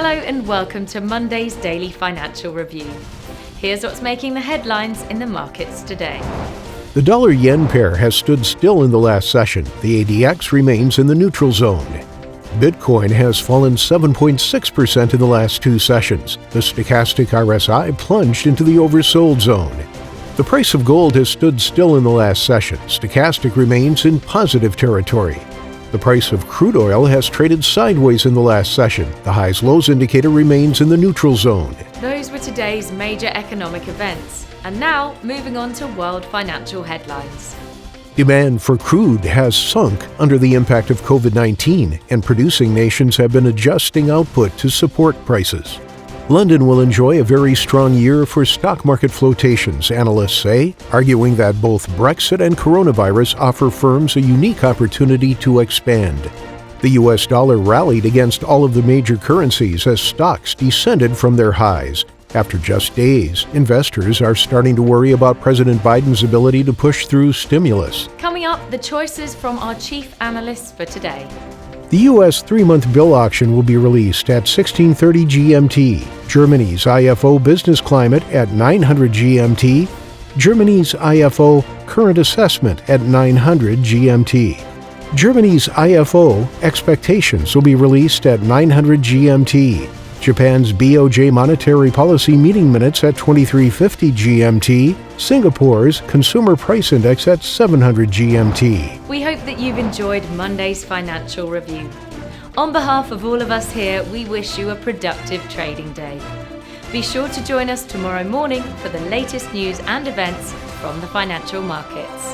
Hello and welcome to Monday's Daily Financial Review. Here's what's making the headlines in the markets today. The dollar-yen pair has stood still in the last session. The ADX remains in the neutral zone. Bitcoin has fallen 7.6% in the last two sessions. The stochastic RSI plunged into the oversold zone. The price of gold has stood still in the last session. Stochastic remains in positive territory. The price of crude oil has traded sideways in the last session. The highs-lows indicator remains in the neutral zone. Those were today's major economic events. And now, moving on to world financial headlines. Demand for crude has sunk under the impact of COVID-19, and producing nations have been adjusting output to support prices. London will enjoy a very strong year for stock market flotations, analysts say, arguing that both Brexit and coronavirus offer firms a unique opportunity to expand. The US dollar rallied against all of the major currencies as stocks descended from their highs. After just days, investors are starting to worry about President Biden's ability to push through stimulus. Coming up, the choices from our chief analysts for today. The U.S. three-month bill auction will be released at 16:30 GMT. Germany's IFO business climate at 900 GMT. Germany's IFO current assessment at 900 GMT. Germany's IFO expectations will be released at 900 GMT. Japan's BOJ monetary policy meeting minutes at 2350 GMT. Singapore's consumer price index at 700 GMT. We hope that you've enjoyed Monday's financial review. On behalf of all of us here, we wish you a productive trading day. Be sure to join us tomorrow morning for the latest news and events from the financial markets.